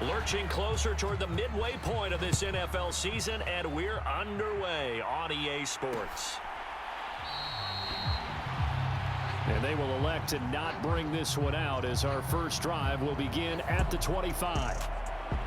Lurching closer toward the midway point of this NFL season, and we're underway on EA Sports. And they will elect to not bring this one out as our first drive will begin at the 25.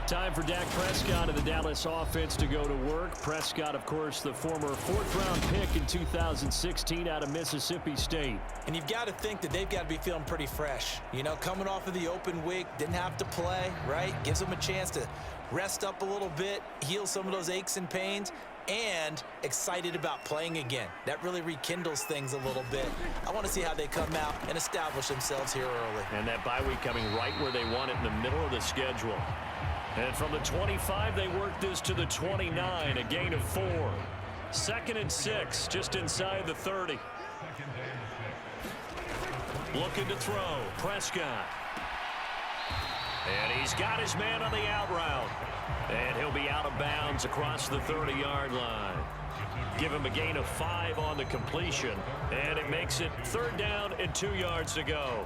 Time for Dak Prescott of the Dallas offense to go to work. Prescott, of course, the former fourth-round pick in 2016 out of Mississippi State. And you've got to think that they've got to be feeling pretty fresh. You know, coming off of the open week, didn't have to play, right? Gives them a chance to rest up a little bit, heal some of those aches and pains, and excited about playing again. That really rekindles things a little bit. I want to see how they come out and establish themselves here early. And that bye week coming right where they want it in the middle of the schedule. And from the 25, they work this to the 29, a gain of 4. 2nd and 6, just inside the 30. Looking to throw, Prescott. And he's got his man on the out route. And he'll be out of bounds across the 30-yard line. Give him a gain of 5 on the completion. And it makes it 3rd down and 2 yards to go.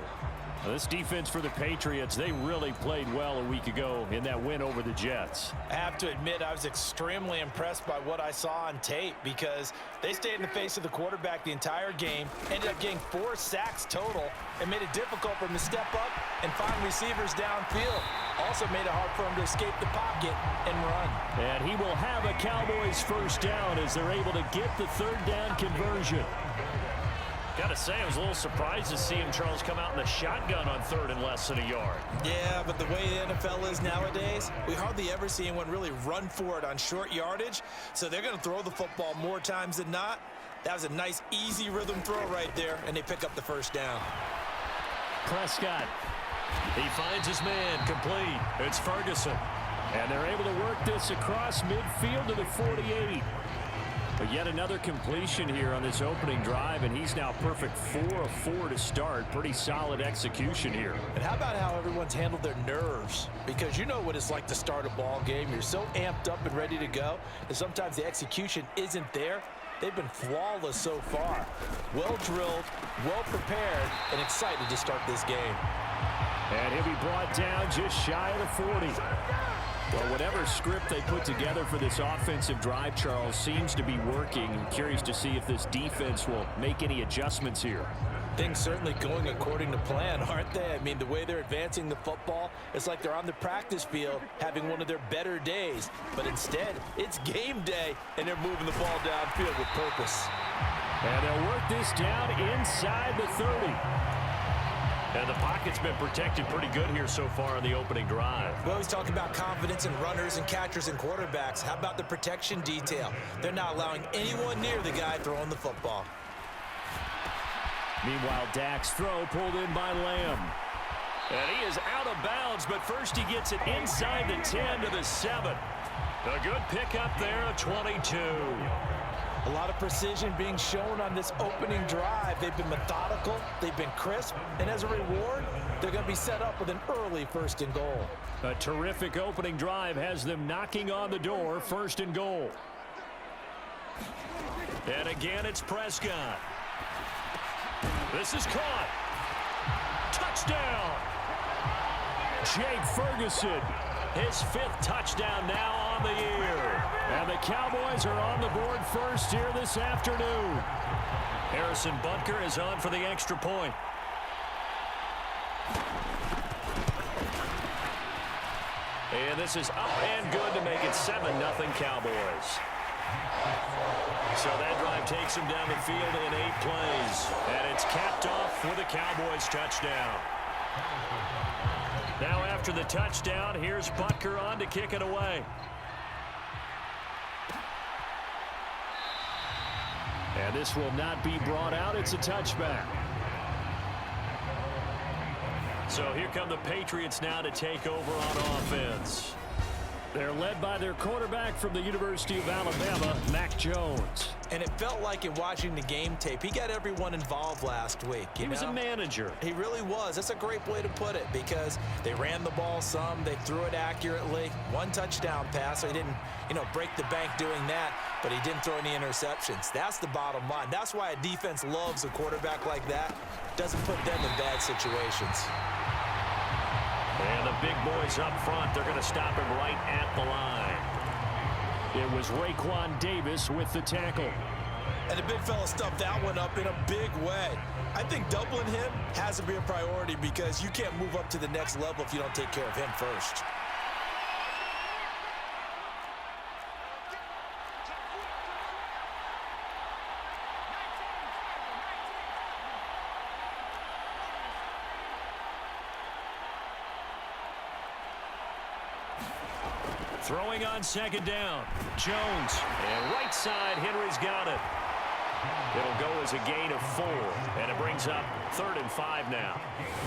Well, this defense for the Patriots, they really played well a week ago in that win over the Jets. I have to admit, I was extremely impressed by what I saw on tape because they stayed in the face of the quarterback the entire game, ended up getting 4 sacks total, and made it difficult for him to step up and find receivers downfield. Also made it hard for him to escape the pocket and run. And he will have a Cowboys first down as they're able to get the 3rd down conversion. Got to say, I was a little surprised to see him, Charles, come out in the shotgun on 3rd and less than a yard. Yeah, but the way the NFL is nowadays, we hardly ever see anyone really run for it on short yardage. So they're going to throw the football more times than not. That was a nice, easy rhythm throw right there, and they pick up the first down. Prescott. He finds his man complete. It's Ferguson. And they're able to work this across midfield to the 48. But yet another completion here on this opening drive, and he's now perfect 4 of 4 to start. Pretty solid execution here. And how about how everyone's handled their nerves? Because you know what it's like to start a ball game. You're so amped up and ready to go, and sometimes the execution isn't there. They've been flawless so far. Well drilled, well prepared, and excited to start this game. And he'll be brought down just shy of the 40. Well, whatever script they put together for this offensive drive, Charles, seems to be working. I'm curious to see if this defense will make any adjustments here. Things certainly going according to plan, aren't they? I mean, the way they're advancing the football, it's like they're on the practice field having one of their better days. But instead, it's game day, and they're moving the ball downfield with purpose. And they'll work this down inside the 30. And the pocket's been protected pretty good here so far on the opening drive. We always talk about confidence in runners and catchers and quarterbacks. How about the protection detail? They're not allowing anyone near the guy throwing the football. Meanwhile, Dak's throw pulled in by Lamb. And he is out of bounds, but first he gets it inside the 10 to the 7. A good pickup there, a 22. A lot of precision being shown on this opening drive. They've been methodical, they've been crisp, and as a reward, they're going to be set up with an early 1st and goal. A terrific opening drive has them knocking on the door, 1st and goal. And again, it's Prescott. This is caught. Touchdown. Jake Ferguson, his 5th touchdown now on the year. And the Cowboys are on the board first here this afternoon. Harrison Butker is on for the extra point. And this is up and good to make it 7-0 Cowboys. So that drive takes him down the field in 8 plays. And it's capped off with a Cowboys touchdown. Now after the touchdown, here's Butker on to kick it away. And this will not be brought out. It's a touchback. So here come the Patriots now to take over on offense. They're led by their quarterback from the University of Alabama, Mac Jones. And it felt like in watching the game tape, he got everyone involved last week. He was a manager. He really was. That's a great way to put it because they ran the ball some. They threw it accurately. 1 touchdown pass. So he didn't, break the bank doing that, but he didn't throw any interceptions. That's the bottom line. That's why a defense loves a quarterback like that. Doesn't put them in bad situations. And the big boys up front, they're going to stop him right at the line. It was Raekwon Davis with the tackle. And the big fella stuffed that one up in a big way. I think doubling him has to be a priority because you can't move up to the next level if you don't take care of him first. Throwing on second down. Jones. And right side, Henry's got it. It'll go as a gain of 4. And it brings up 3rd and 5 now.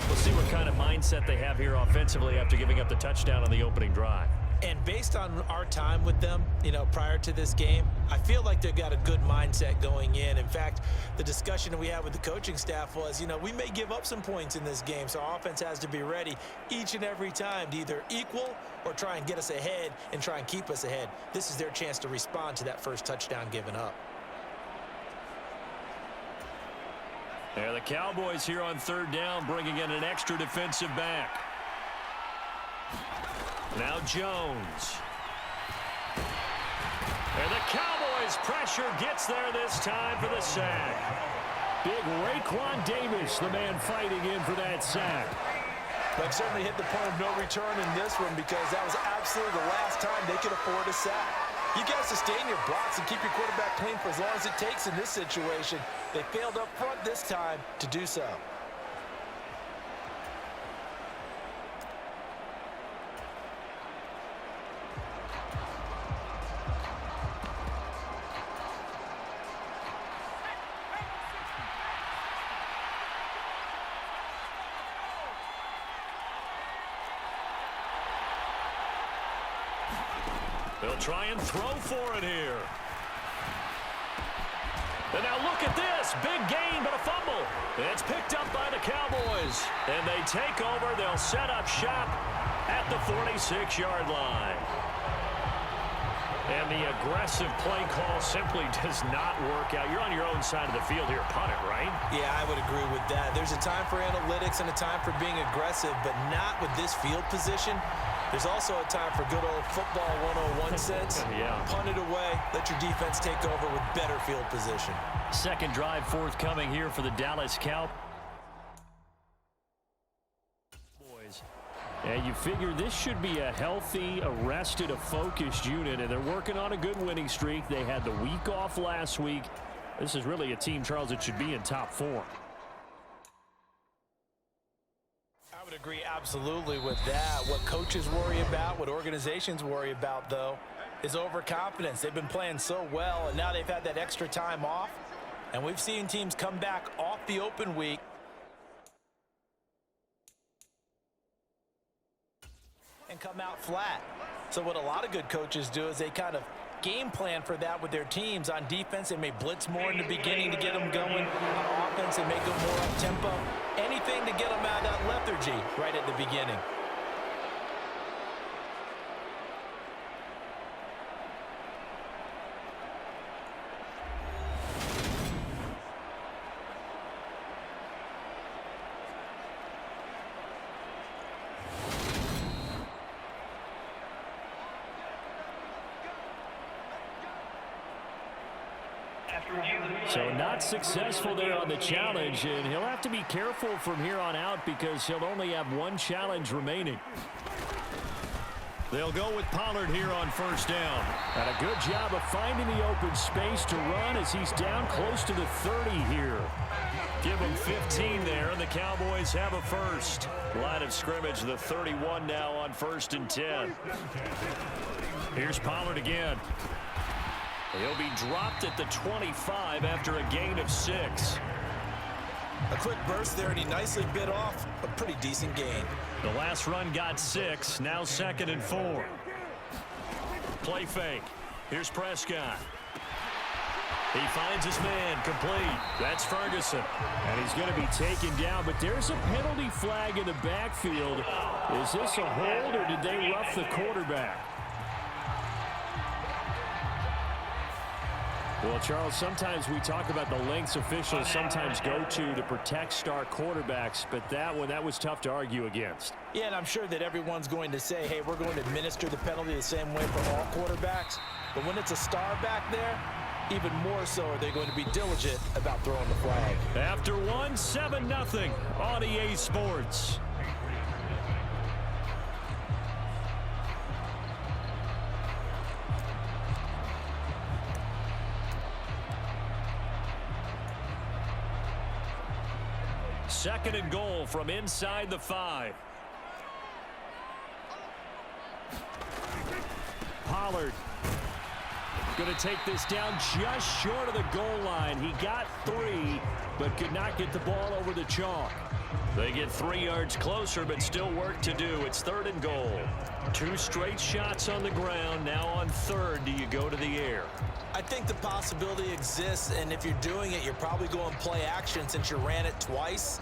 We'll see what kind of mindset they have here offensively after giving up the touchdown on the opening drive. And based on our time with them, prior to this game, I feel like they've got a good mindset going in. In fact, the discussion that we had with the coaching staff was, we may give up some points in this game, so our offense has to be ready each and every time to either equal or try and get us ahead and try and keep us ahead. This is their chance to respond to that first touchdown given up. There the Cowboys here on 3rd down, bringing in an extra defensive back. Now Jones. And the Cowboys pressure gets there this time for the sack. Big Raekwon Davis, the man fighting in for that sack. But certainly hit the point of no return in this one because that was absolutely the last time they could afford a sack. You got to sustain your blocks and keep your quarterback clean for as long as it takes in this situation. They failed up front this time to do so. They'll try and throw for it here. And now look at this. Big gain, but a fumble. It's picked up by the Cowboys. And they take over. They'll set up shop at the 46-yard line. And the aggressive play call simply does not work out. You're on your own side of the field here. Punt it, right? Yeah, I would agree with that. There's a time for analytics and a time for being aggressive, but not with this field position. There's also a time for good old football 101 sense. Yeah. Punt it away. Let your defense take over with better field position. Second drive forthcoming here for the Dallas Cowboys. And you figure this should be a healthy, arrested, a focused unit, and they're working on a good winning streak. They had the week off last week. This is really a team, Charles, that should be in top 4. I would agree absolutely with that. What coaches worry about, what organizations worry about, though, is overconfidence. They've been playing so well, and now they've had that extra time off. And we've seen teams come back off the open week and come out flat. So what a lot of good coaches do is they kind of game plan for that with their teams. On defense, they may blitz more in the beginning to get them going. On offense, they may go more up-tempo. Anything to get them out of that lethargy right at the beginning. So not successful there on the challenge, and he'll have to be careful from here on out because he'll only have one challenge remaining. They'll go with Pollard here on first down. And a good job of finding the open space to run as he's down close to the 30 here. Give him 15 there, and the Cowboys have a first. Line of scrimmage, the 31 now on 1st and 10. Here's Pollard again. He'll be dropped at the 25 after a gain of 6. A quick burst there, and he nicely bit off a pretty decent gain. The last run got 6, now 2nd and 4. Play fake. Here's Prescott. He finds his man, complete. That's Ferguson. And he's going to be taken down, but there's a penalty flag in the backfield. Is this a hold, or did they rough the quarterback? Well, Charles, sometimes we talk about the lengths officials sometimes go to protect star quarterbacks, but that was tough to argue against. Yeah, and I'm sure that everyone's going to say, hey, we're going to administer the penalty the same way for all quarterbacks. But when it's a star back there, even more so are they going to be diligent about throwing the flag. After one, 7-0 on EA Sports. Second and goal from inside the 5. Pollard going to take this down just short of the goal line. He got 3, but could not get the ball over the chalk. They get 3 yards closer, but still work to do. It's 3rd and goal. 2 straight shots on the ground. Now on 3rd, do you go to the air? I think the possibility exists, and if you're doing it, you're probably going play action since you ran it twice.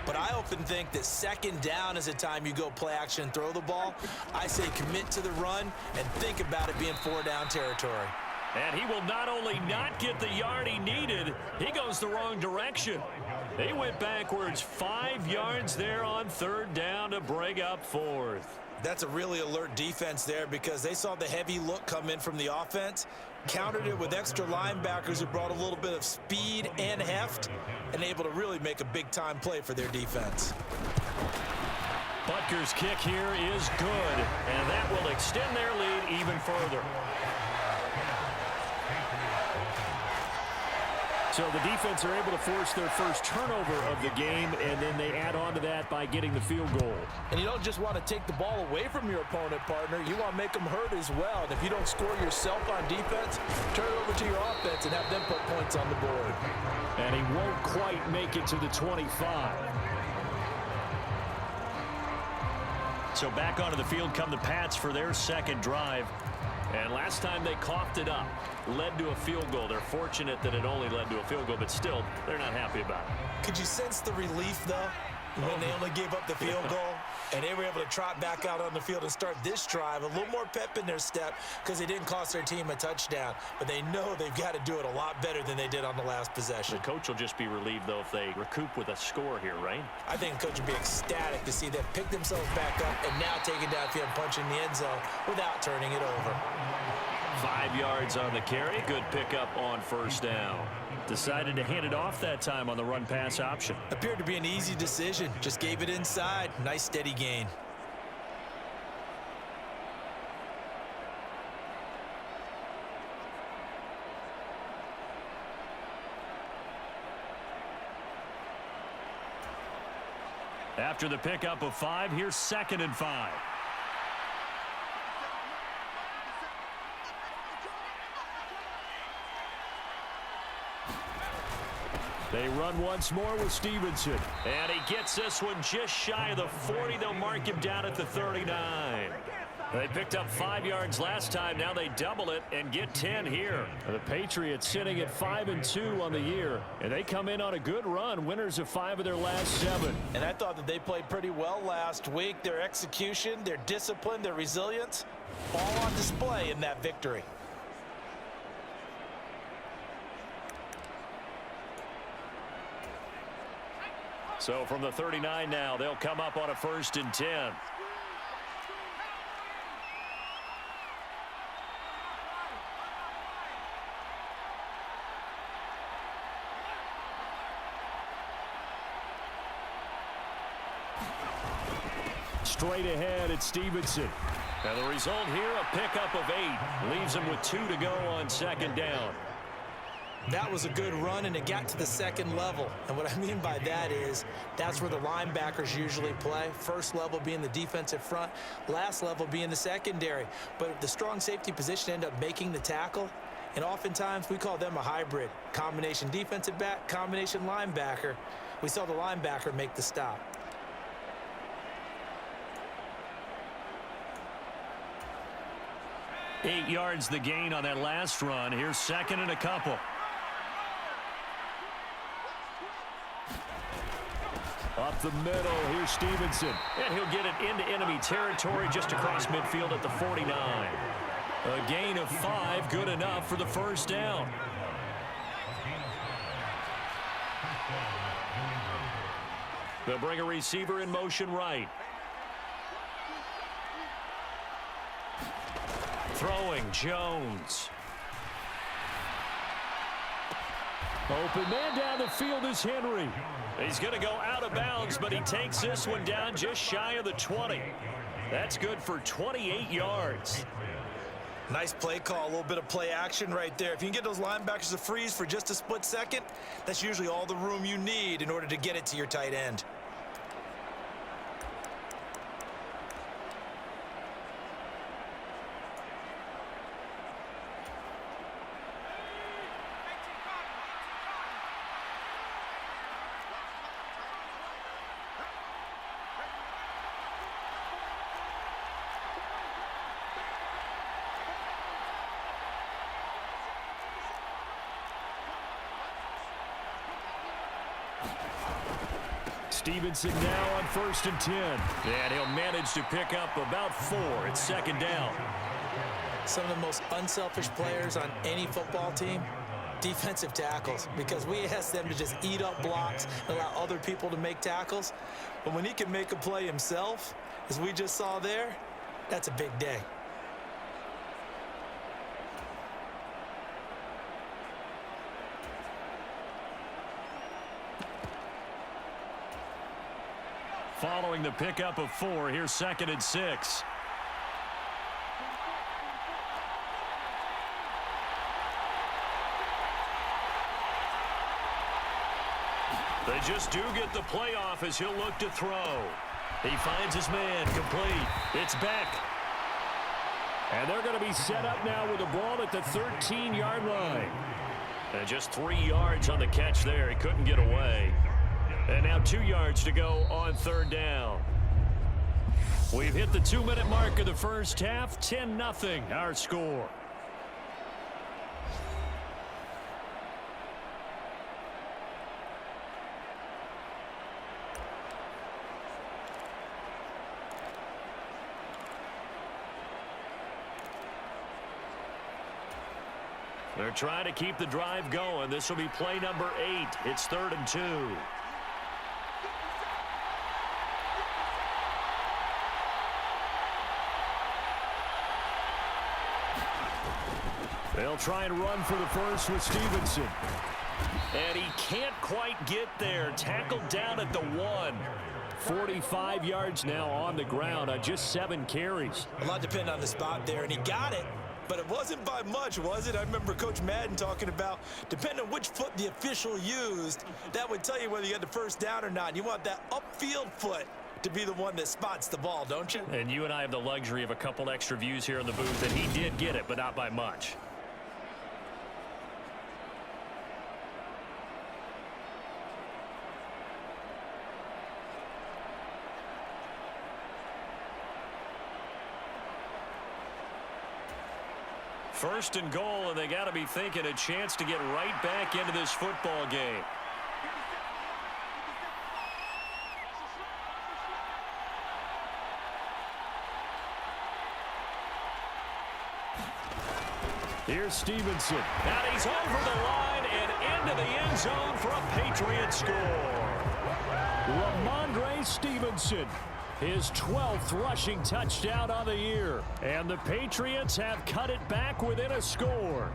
But I often think that 2nd down is a time you go play action and throw the ball. I say commit to the run and think about it being 4-down territory. And he will not only not get the yard he needed, he goes the wrong direction. They went backwards 5 yards there on 3rd down to bring up 4th. That's a really alert defense there because they saw the heavy look come in from the offense, countered it with extra linebackers who brought a little bit of speed and heft, and able to really make a big-time play for their defense. Butker's kick here is good, and that will extend their lead even further. So the defense are able to force their first turnover of the game, and then they add on to that by getting the field goal. And you don't just want to take the ball away from your opponent, partner. You want to make them hurt as well. And if you don't score yourself on defense, turn it over to your offense and have them put points on the board. And he won't quite make it to the 25. So back onto the field come the Pats for their 2nd drive. And last time they coughed it up, led to a field goal. They're fortunate that it only led to a field goal, but still, they're not happy about it. Could you sense the relief, though, when they only gave up the field goal? And they were able to trot back out on the field and start this drive. A little more pep in their step because they didn't cost their team a touchdown. But they know they've got to do it a lot better than they did on the last possession. The coach will just be relieved, though, if they recoup with a score here, right? I think the coach would be ecstatic to see them pick themselves back up and now take it downfield and punch in the end zone without turning it over. 5 yards on the carry. Good pickup on 1st down. Decided to hand it off that time on the run-pass option. Appeared to be an easy decision. Just gave it inside. Nice steady gain. After the pickup of 5, here's 2nd and 5. They run once more with Stevenson. And he gets this one just shy of the 40. They'll mark him down at the 39. They picked up 5 yards last time. Now they double it and get 10 here. The Patriots sitting at 5-2 on the year. And they come in on a good run. Winners of 5 of their last 7. And I thought that they played pretty well last week. Their execution, their discipline, their resilience, all on display in that victory. So from the 39 now, they'll come up on a 1st and 10. Straight ahead at Stevenson. And the result here, a pickup of 8. Leaves him with 2 to go on 2nd down. That was a good run, and it got to the 2nd level. And what I mean by that is that's where the linebackers usually play. First level being the defensive front, last level being the secondary. But if the strong safety position end up making the tackle, and oftentimes we call them a hybrid. Combination defensive back, combination linebacker. We saw the linebacker make the stop. Eight yards the gain on that last run. Here's 2nd and a couple. Up the middle, here's Stevenson. And he'll get it into enemy territory just across midfield at the 49. A gain of 5, good enough for the 1st down. They'll bring a receiver in motion right. Throwing, Jones. Open man down the field is Henry. He's going to go out of bounds, but he takes this one down just shy of the 20. That's good for 28 yards. Nice play call, a little bit of play action right there. If you can get those linebackers to freeze for just a split second, that's usually all the room you need in order to get it to your tight end. Stevenson now on 1st and 10. And he'll manage to pick up about 4 at 2nd down. Some of the most unselfish players on any football team, defensive tackles, because we ask them to just eat up blocks and allow other people to make tackles. But when he can make a play himself, as we just saw there, that's a big day. Following the pickup of 4, here's 2nd and 6. They just do get the playoff as he'll look to throw. He finds his man, complete. It's Beck. And they're going to be set up now with the ball at the 13-yard line. And just 3 yards on the catch there. He couldn't get away. And now 2 yards to go on 3rd down. We've hit the 2-minute mark of the first half. 10-0 our score. They're trying to keep the drive going. This will be play number 8. It's 3rd and 2. They'll try and run for the first with Stevenson. And he can't quite get there. Tackled down at the 1. 45 yards now on the ground on just 7 carries. A lot depended on the spot there, and he got it. But it wasn't by much, was it? I remember Coach Madden talking about, depending on which foot the official used, that would tell you whether you got the first down or not. You want that upfield foot to be the one that spots the ball, don't you? And you and I have the luxury of a couple extra views here in the booth, and he did get it, but not by much. First and goal, and they got to be thinking a chance to get right back into this football game. Here's Stevenson. And he's over the line and into the end zone for a Patriots score. Ramondre Stevenson. His 12th rushing touchdown on the year. And the Patriots have cut it back within a score.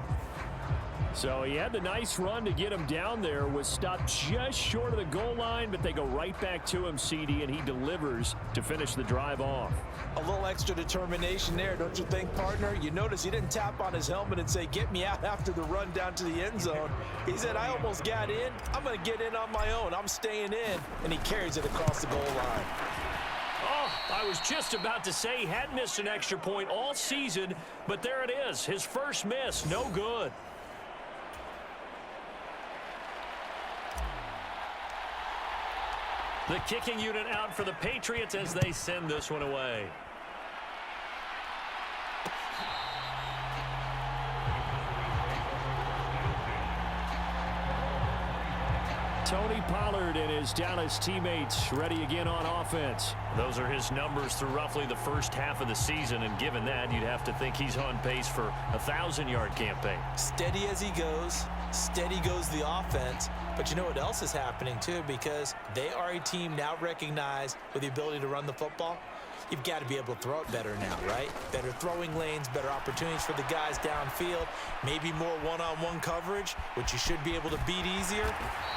So he had the nice run to get him down there. Was stopped just short of the goal line, but they go right back to him, CD, and he delivers to finish the drive off. A little extra determination there, don't you think, partner? You notice he didn't tap on his helmet and say, get me out after the run down to the end zone. He said, I almost got in. I'm going to get in on my own. I'm staying in. And he carries it across the goal line. Oh, I was just about to say he had missed an extra point all season, but there it is. His first miss, no good. The kicking unit out for the Patriots as they send this one away. Tony Pollard and his Dallas teammates ready again on offense. Those are his numbers through roughly the first half of the season, and given that, you'd have to think he's on pace for a 1,000-yard campaign. Steady as he goes, steady goes the offense. But you know what else is happening, too, because they are a team now recognized with the ability to run the football. You've got to be able to throw it better now, right? Better throwing lanes, better opportunities for the guys downfield, maybe more one-on-one coverage, which you should be able to beat easier.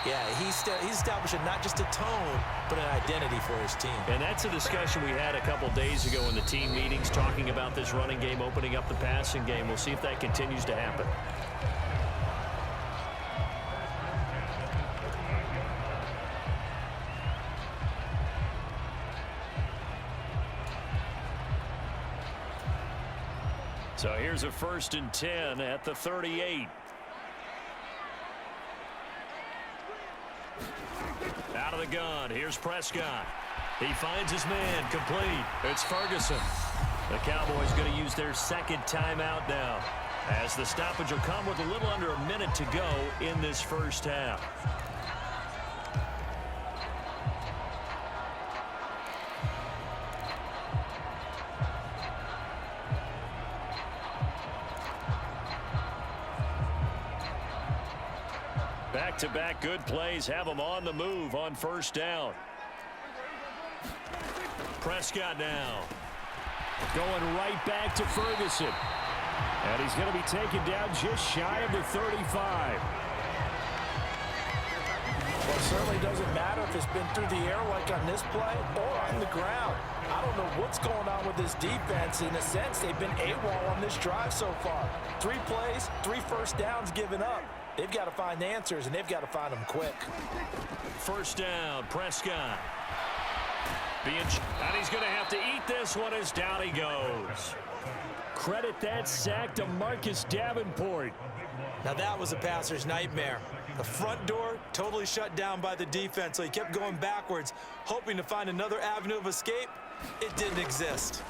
Yeah, he's establishing not just a tone, but an identity for his team. And that's a discussion we had a couple days ago in the team meetings, talking about this running game, opening up the passing game. We'll see if that continues to happen. So here's a 1st and 10 at the 38. Out of the gun. Here's Prescott. He finds his man. Complete. It's Ferguson. The Cowboys going to use their second timeout now, as the stoppage will come with a little under a minute to go in this first half. Back-to-back good plays have them on the move on 1st down. Prescott now. Going right back to Ferguson. And he's going to be taken down just shy of the 35. Well, it certainly doesn't matter if it's been through the air like on this play or on the ground. I don't know what's going on with this defense. In a sense, they've been AWOL on this drive so far. 3 plays, 3 first downs given up. They've got to find answers, and they've got to find them quick. 1st down, Prescott. And he's going to have to eat this one as down he goes. Credit that sack to Marcus Davenport. Now that was a passer's nightmare. The front door totally shut down by the defense, so he kept going backwards, hoping to find another avenue of escape. It didn't exist.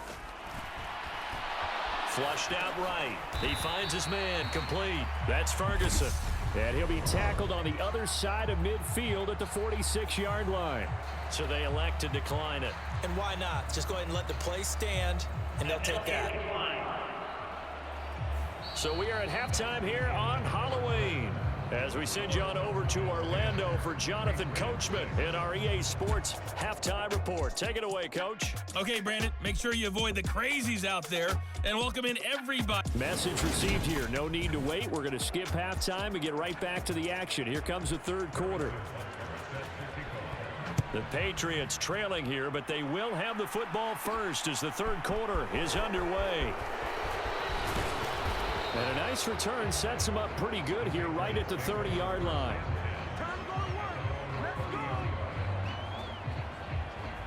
Flushed out right. He finds his man. Complete. That's Ferguson. And he'll be tackled on the other side of midfield at the 46-yard line. So they elect to decline it. And why not? Just go ahead and let the play stand, and they'll take that. So we are at halftime here on Halloween, as we send you on over to Orlando for Jonathan Coachman in our EA Sports Halftime Report. Take it away, Coach. Okay, Brandon, make sure you avoid the crazies out there and welcome in everybody. Message received here. No need to wait. We're going to skip halftime and get right back to the action. Here comes the 3rd quarter. The Patriots trailing here, but they will have the football first as the 3rd quarter is underway. And a nice return sets him up pretty good here right at the 30-yard line.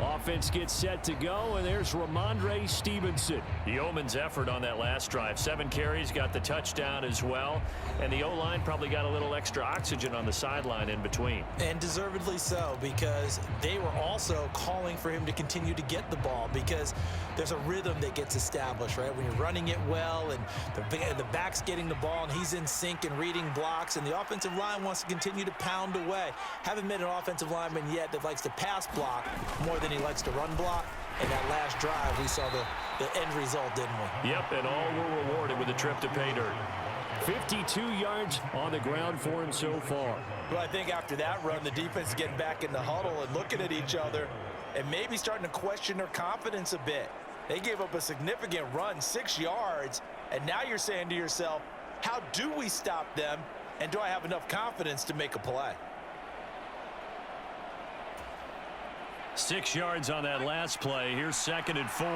Offense gets set to go, and there's Ramondre Stevenson. The Yeoman's effort on that last drive. 7 carries, got the touchdown as well. And the O-line probably got a little extra oxygen on the sideline in between. And deservedly so, because they were also calling for him to continue to get the ball, because there's a rhythm that gets established, right? When you're running it well and the back's getting the ball and he's in sync and reading blocks, and the offensive line wants to continue to pound away. Haven't met an offensive lineman yet that likes to pass block more than he likes to run block. And that last drive, we saw the end result, didn't we? Yep, and all were rewarded with a trip to pay dirt. 52 yards on the ground for him so far. Well, I think after that run, the defense is getting back in the huddle and looking at each other and maybe starting to question their confidence a bit. They gave up a significant run, 6 yards, and now you're saying to yourself, how do we stop them, and do I have enough confidence to make a play? 6 yards on that last play. Here's 2nd and 4.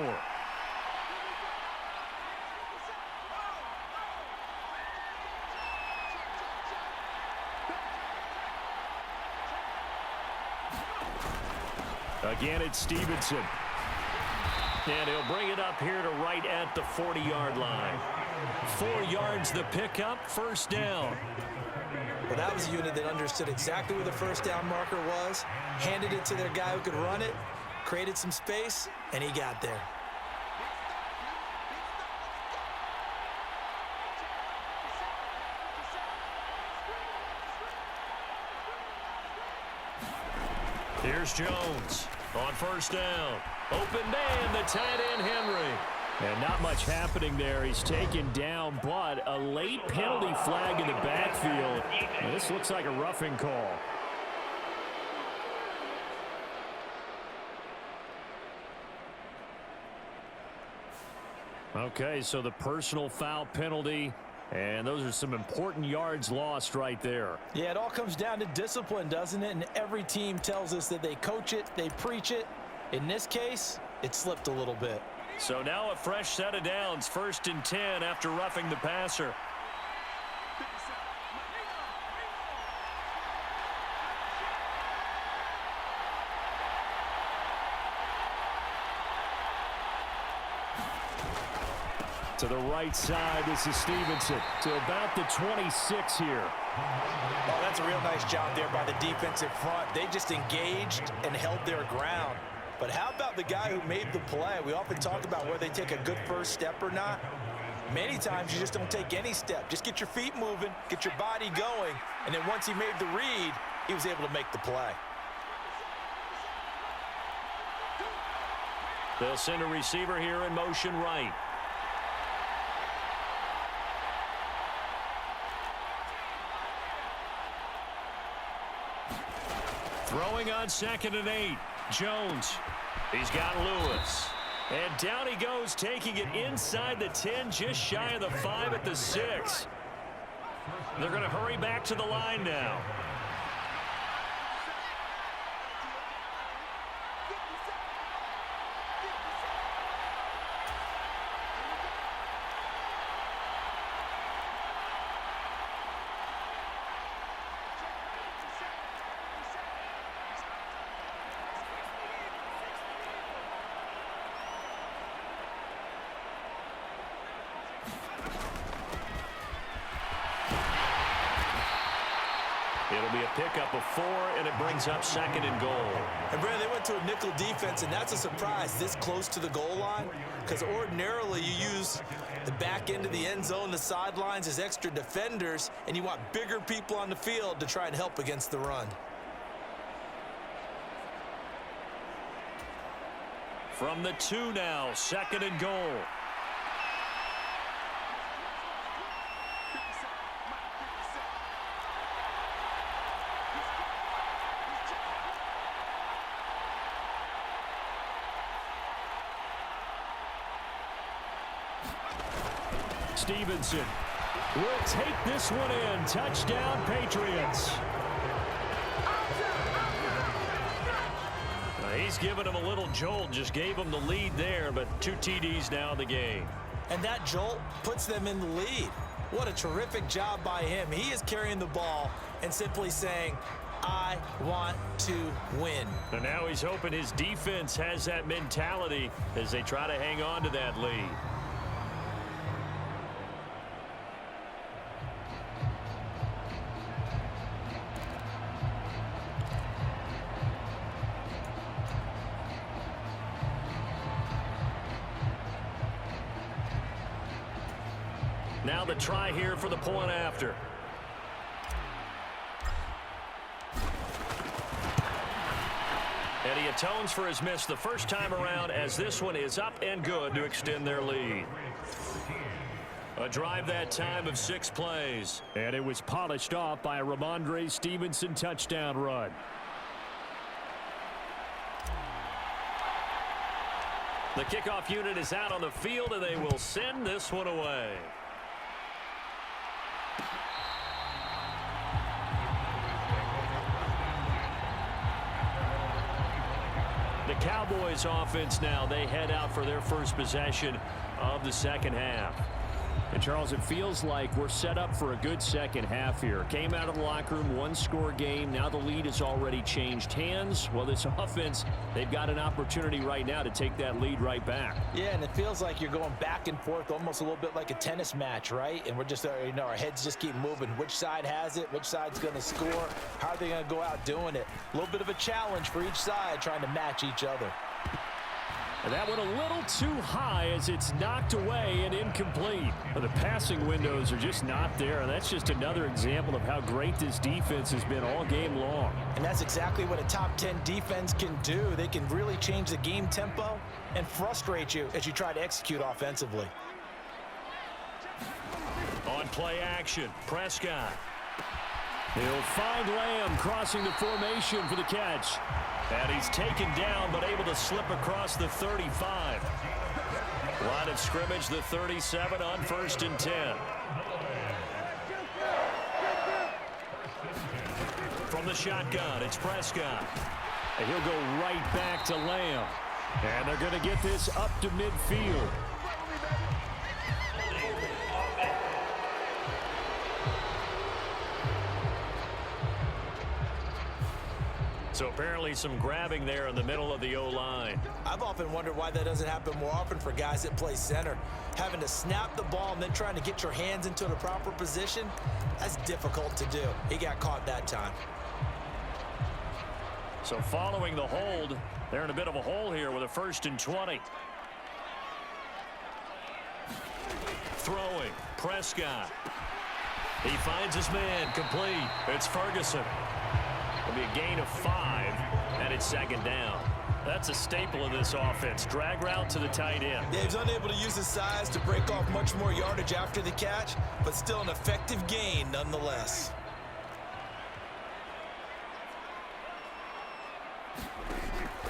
Again, it's Stevenson. And he'll bring it up here to right at the 40-yard line. 4 yards the pickup, 1st down. Well, that was a unit that understood exactly where the 1st down marker was, handed it to their guy who could run it, created some space, and he got there. Here's Jones on first down. Open man, the tight end, Henry. And not much happening there. He's taken down, but a late penalty flag in the backfield. And this looks like a roughing call. Okay, so the personal foul penalty, and those are some important yards lost right there. Yeah, it all comes down to discipline, doesn't it? And every team tells us that they coach it, they preach it. In this case, it slipped a little bit. So now a fresh set of downs, 1st and 10 after roughing the passer. To the right side, this is Stevenson to about the 26 here. Oh, that's a real nice job there by the defensive front. They just engaged and held their ground. But how about the guy who made the play? We often talk about whether they take a good first step or not. Many times you just don't take any step. Just get your feet moving, get your body going, and then once he made the read, he was able to make the play. They'll send a receiver here in motion right. Throwing on 2nd and 8. Jones. He's got Lewis. And down he goes, taking it inside the 10, just shy of the 5 at the 6. They're going to hurry back to the line now. It'll be a pickup of 4, and it brings up 2nd and goal. And, Brandon, they went to a nickel defense, and that's a surprise this close to the goal line, because ordinarily you use the back end of the end zone, the sidelines as extra defenders, and you want bigger people on the field to try and help against the run. From the 2 now, 2nd and goal. Stevenson will take this one in. Touchdown, Patriots. He's given him a little jolt, just gave him the lead there, but 2 TDs now in the game. And that jolt puts them in the lead. What a terrific job by him. He is carrying the ball and simply saying, I want to win. And now he's hoping his defense has that mentality as they try to hang on to that lead. Now the try here for the point after. And he atones for his miss the first time around, as this one is up and good to extend their lead. A drive that time of 6 plays. And it was polished off by a Ramondre Stevenson touchdown run. The kickoff unit is out on the field, and they will send this one away. The Cowboys offense now, they head out for their first possession of the second half. And, Charles, it feels like we're set up for a good second half here. Came out of the locker room, 1-score game. Now the lead has already changed hands. Well, this offense, they've got an opportunity right now to take that lead right back. Yeah, and it feels like you're going back and forth, almost a little bit like a tennis match, right? And we're just, our heads just keep moving. Which side has it? Which side's going to score? How are they going to go out doing it? A little bit of a challenge for each side, trying to match each other. And that went a little too high as it's knocked away and incomplete. But the passing windows are just not there. And that's just another example of how great this defense has been all game long. And that's exactly what a top 10 defense can do. They can really change the game tempo and frustrate you as you try to execute offensively. On play action, Prescott. He'll find Lamb crossing the formation for the catch. And he's taken down, but able to slip across the 35. Line of scrimmage, the 37 on 1st and 10. From the shotgun, it's Prescott. And he'll go right back to Lamb. And they're going to get this up to midfield. So apparently some grabbing there in the middle of the O-line. I've often wondered why that doesn't happen more often for guys that play center. Having to snap the ball and then trying to get your hands into the proper position, that's difficult to do. He got caught that time. So following the hold, they're in a bit of a hole here with a 1st and 20. Throwing, Prescott. He finds his man, complete. It's Ferguson. It'll be a gain of 5, and it's 2nd down. That's a staple of this offense. Drag route to the tight end. Yeah, he's unable to use his size to break off much more yardage after the catch, but still an effective gain nonetheless.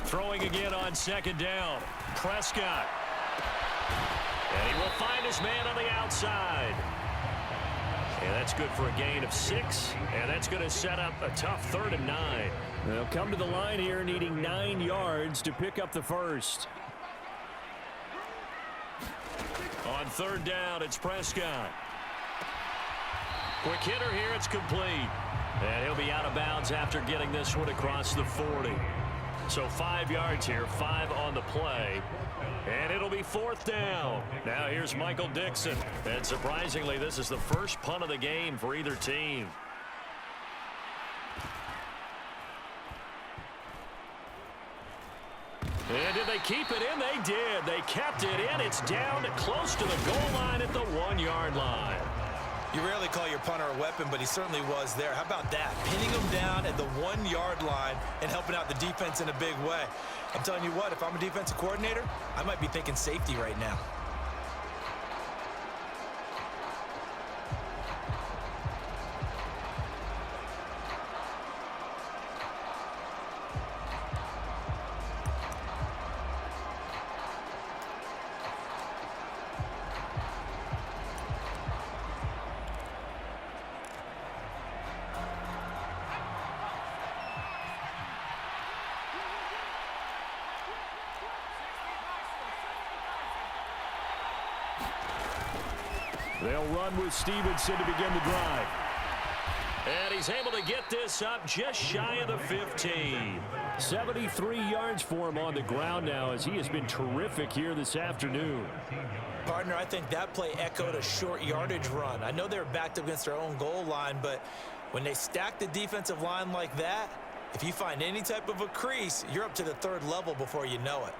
Throwing again on 2nd down. Prescott. And he will find his man on the outside. And that's good for a gain of 6, and that's going to set up a tough 3rd and 9. They'll come to the line here needing 9 yards to pick up the first. On 3rd down, it's Prescott. Quick hitter here, it's complete. And he'll be out of bounds after getting this one across the 40. So 5 yards here, 5 on the play. And it'll be 4th down. Now here's Michael Dixon. And surprisingly, this is the first punt of the game for either team. And did they keep it in? They did. They kept it in. It's down close to the goal line at the 1-yard line. You rarely call your punter a weapon, but he certainly was there. How about that? Pinning him down at the 1-yard line and helping out the defense in a big way. I'm telling you what, if I'm a defensive coordinator, I might be thinking safety right now. They'll run with Stevenson to begin the drive. And he's able to get this up just shy of the 15. 73 yards for him on the ground now as he has been terrific here this afternoon. Partner, I think that play echoed a short yardage run. I know they're backed up against their own goal line, but when they stack the defensive line like that, if you find any type of a crease, you're up to the 3rd level before you know it.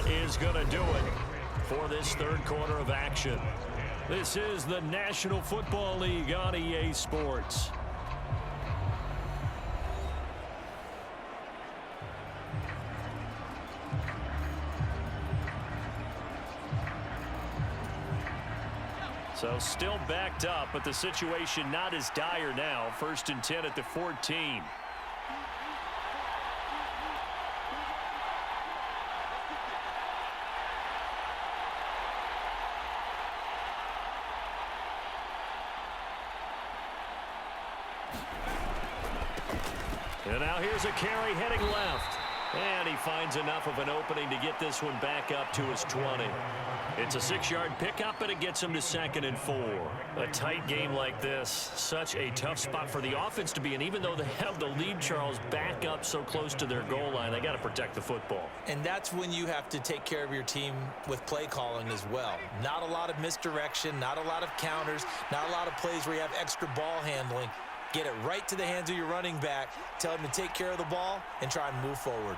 Is going to do it for this 3rd quarter of action. This is the National Football League on EA Sports. So still backed up, but the situation not as dire now. 1st and 10 at the 14. And now here's a carry heading left. And he finds enough of an opening to get this one back up to his 20. It's a 6-yard pickup, and it gets him to 2nd and 4. A tight game like this, such a tough spot for the offense to be in. Even though they have the lead, Charles, back up so close to their goal line, they got to protect the football. And that's when you have to take care of your team with play calling as well. Not a lot of misdirection, not a lot of counters, not a lot of plays where you have extra ball handling. Get it right to the hands of your running back, tell him to take care of the ball, and try and move forward.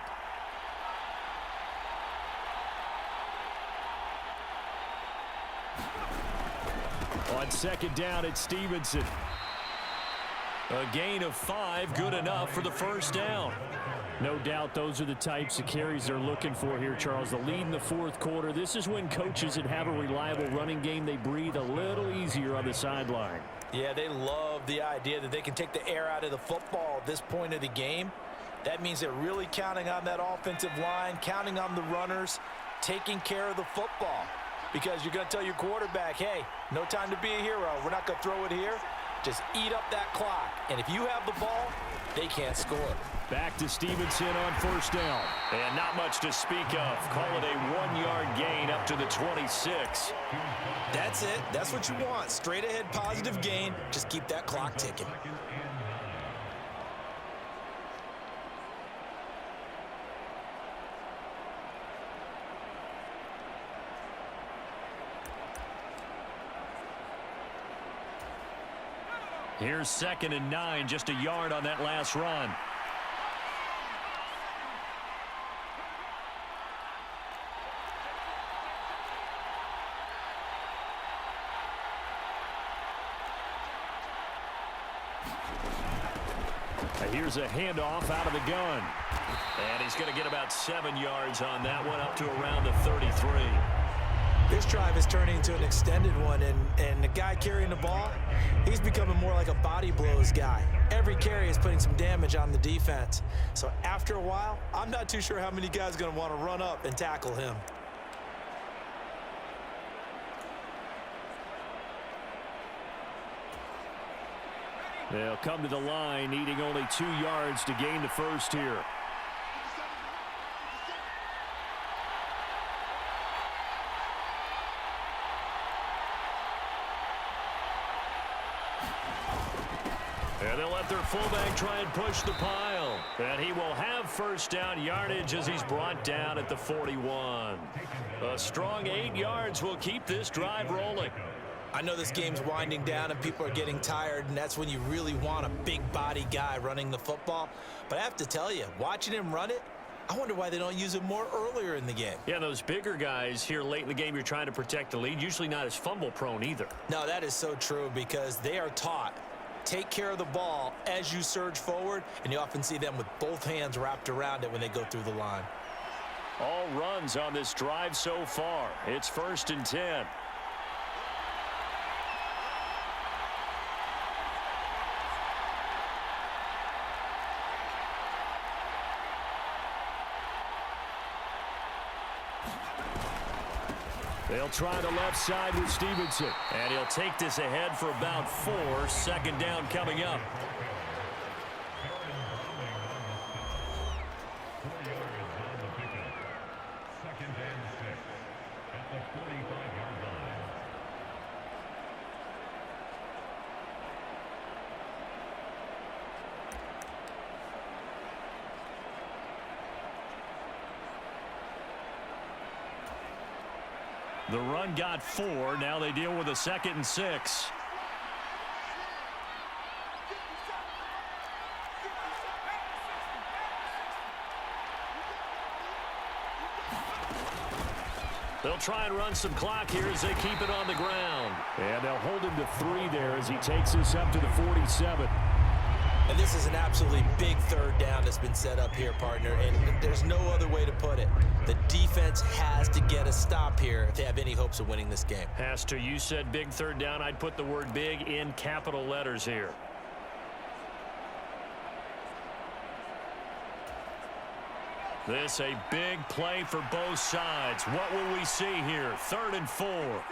On 2nd down, it's Stevenson. A gain of 5, good enough for the first down. No doubt those are the types of carries they're looking for here, Charles. The lead in the 4th quarter. This is when coaches that have a reliable running game, they breathe a little easier on the sideline. Yeah, they love the idea that they can take the air out of the football at this point of the game. That means they're really counting on that offensive line, counting on the runners, taking care of the football. Because you're going to tell your quarterback, hey, no time to be a hero. We're not going to throw it here. Just eat up that clock. And if you have the ball, they can't score. Back to Stevenson on 1st down. And not much to speak of. Call it a 1-yard gain up to the 26. That's it. That's what you want. Straight ahead positive gain. Just keep that clock ticking. Here's 2nd and 9, just a yard on that last run. Here's a handoff out of the gun. And he's going to get about 7 yards on that one, up to around the 33. This drive is turning into an extended one, and the guy carrying the ball, he's becoming more like a body blows guy. Every carry is putting some damage on the defense. So after a while, I'm not too sure how many guys are going to want to run up and tackle him. They'll come to the line, needing only 2 yards to gain the first here. And they'll let their fullback try and push the pile. And he will have first down yardage as he's brought down at the 41. A strong 8 yards will keep this drive rolling. I know this game's winding down and people are getting tired, and that's when you really want a big body guy running the football. But I have to tell you, watching him run it, I wonder why they don't use him more earlier in the game. Yeah, those bigger guys here late in the game, you're trying to protect the lead, usually not as fumble prone either. No, that is so true because they are taught, take care of the ball as you surge forward, and you often see them with both hands wrapped around it when they go through the line. All runs on this drive so far. It's 1st and 10. They'll try the left side with Stevenson. And he'll take this ahead for about 4. 2nd down coming up. The run got 4. Now they deal with a 2nd and 6. They'll try and run some clock here as they keep it on the ground. And they'll hold him to 3 there as he takes this up to the 47. And this is an absolutely big 3rd down that's been set up here, partner, and there's no other way to put it. The defense has to get a stop here if they have any hopes of winning this game. Has to. You said big 3rd down. I'd put the word big in capital letters here. This a big play for both sides. What will we see here? 3rd and 4.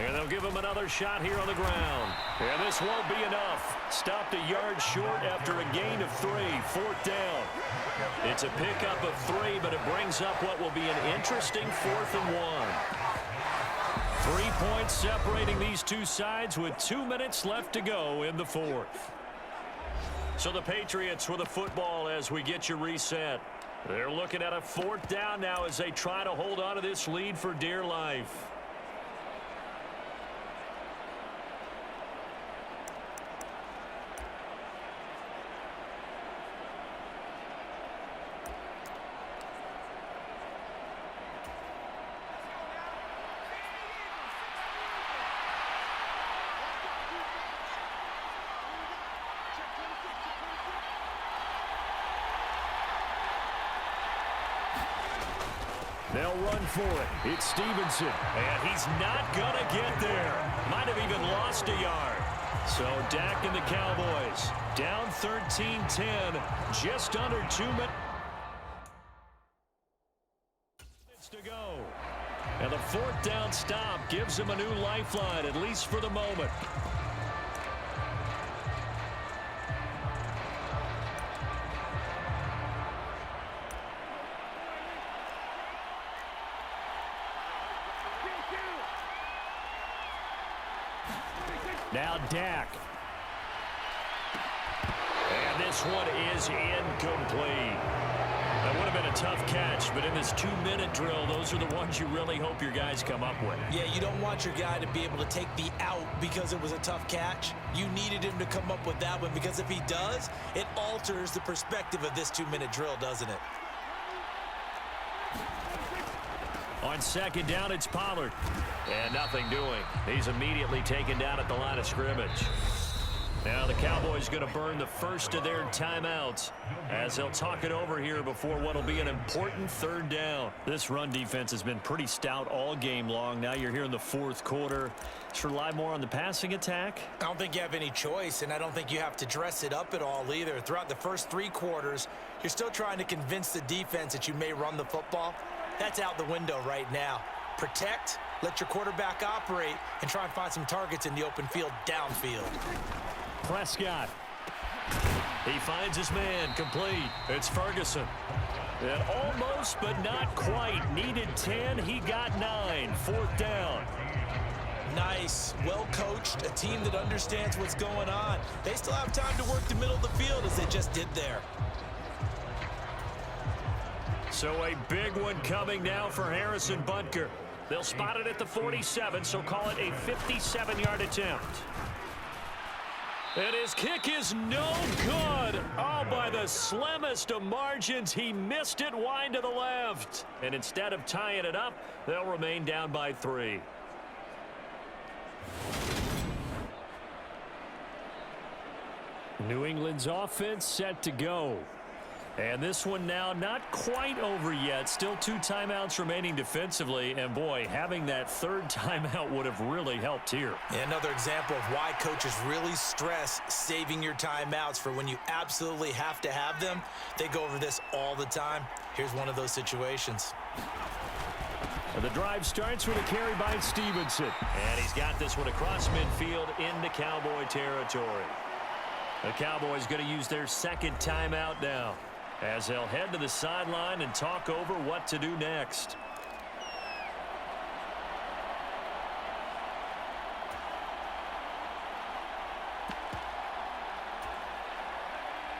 And they'll give him another shot here on the ground. And this won't be enough. Stopped a yard short after a gain of 3. 4th down. It's a pickup of 3, but it brings up what will be an interesting 4th and 1. 3 points separating these two sides with 2 minutes left to go in the 4th. So the Patriots with the football as we get you reset. They're looking at a 4th down now as they try to hold on to this lead for dear life. They'll run for it. It's Stevenson. And he's not going to get there. Might have even lost a yard. So Dak and the Cowboys down 13-10. Just under 2 minutes to go. And the 4th down stop gives them a new lifeline, at least for the moment. Now Dak. And this one is incomplete. That would have been a tough catch, but in this 2-minute drill, those are the ones you really hope your guys come up with. Yeah, you don't want your guy to be able to take the out because it was a tough catch. You needed him to come up with that one because if he does, it alters the perspective of this 2-minute drill, doesn't it? On 2nd down, it's Pollard. And nothing doing. He's immediately taken down at the line of scrimmage. Now the Cowboys going to burn the first of their timeouts as they'll talk it over here before what will be an important 3rd down. This run defense has been pretty stout all game long. Now you're here in the 4th quarter. Just rely more on the passing attack. I don't think you have any choice, and I don't think you have to dress it up at all either. Throughout the first 3 quarters, you're still trying to convince the defense that you may run the football. That's out the window right now. Protect, let your quarterback operate, and try and find some targets in the open field downfield. Prescott. He finds his man, complete. It's Ferguson. And almost, but not quite. Needed 10, he got 9. 4th down. Nice, well coached, a team that understands what's going on. They still have time to work the middle of the field as they just did there. So a big one coming now for Harrison Butker. They'll spot it at the 47, so call it a 57-yard attempt. And his kick is no good. Oh, by the slimmest of margins, he missed it wide to the left. And instead of tying it up, they'll remain down by 3. New England's offense set to go. And this one now not quite over yet. Still 2 timeouts remaining defensively. And, boy, having that 3rd timeout would have really helped here. Another example of why coaches really stress saving your timeouts for when you absolutely have to have them. They go over this all the time. Here's one of those situations. And the drive starts with a carry by Stevenson. And he's got this one across midfield into Cowboy territory. The Cowboys going to use their 2nd timeout now, as they'll head to the sideline and talk over what to do next.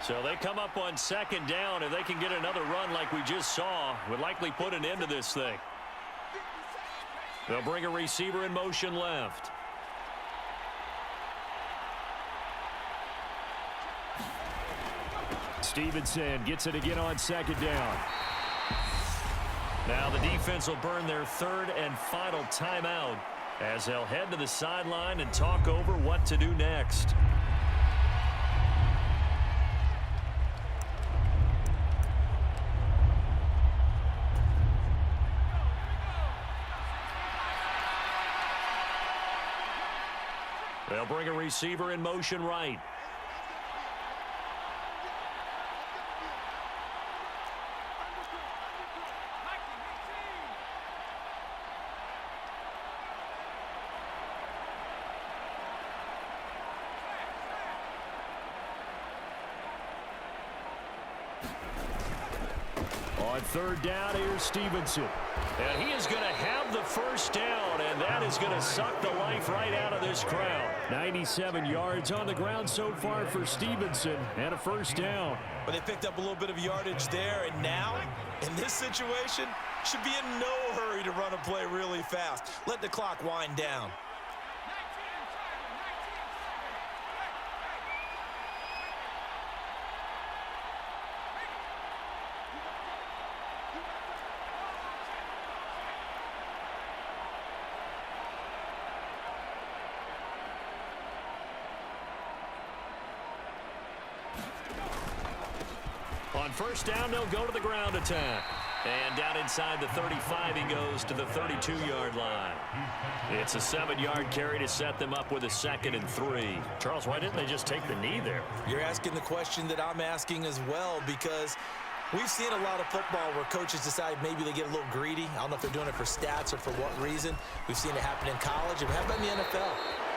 So they come up on 2nd down. If they can get another run like we just saw, would likely put an end to this thing. They'll bring a receiver in motion left. Stevenson gets it again on 2nd down. Now the defense will burn their 3rd and final timeout as they'll head to the sideline and talk over what to do next. They'll bring a receiver in motion right. On third down, here's Stevenson. And he is going to have the first down, and that is going to suck the life right out of this crowd. 97 yards on the ground so far for Stevenson, and a first down. But they picked up a little bit of yardage there, and now, in this situation, should be in no hurry to run a play really fast. Let the clock wind down. On first down, they'll go to the ground attack. And down inside the 35, he goes to the 32-yard line. It's a 7-yard carry to set them up with a 2nd and 3. Charles, why didn't they just take the knee there? You're asking the question that I'm asking as well, because we've seen a lot of football where coaches decide maybe they get a little greedy. I don't know if they're doing it for stats or for what reason. We've seen it happen in college, and how about in the NFL?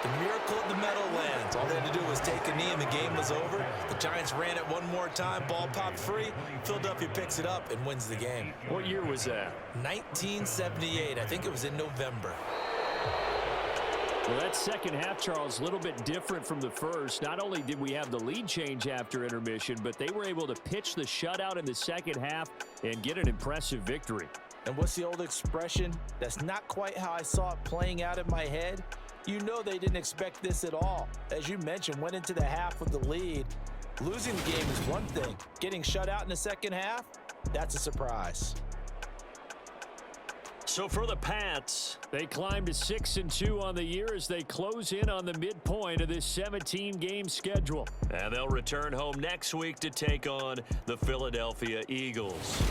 The miracle of the Meadowlands. All they had to do was take a knee and the game was over. The Giants ran it one more time. Ball popped free. Philadelphia picks it up and wins the game. What year was that? 1978. I think it was in November. Well, that second half, Charles, a little bit different from the first. Not only did we have the lead change after intermission, but they were able to pitch the shutout in the second half and get an impressive victory. And what's the old expression? That's not quite how I saw it playing out in my head. You know they didn't expect this at all. As you mentioned, went into the half with the lead. Losing the game is one thing. Getting shut out in the second half, that's a surprise. So for the Pats, they climb to 6-2 on the year as they close in on the midpoint of this 17-game schedule. and they'll return home next week to take on the Philadelphia Eagles.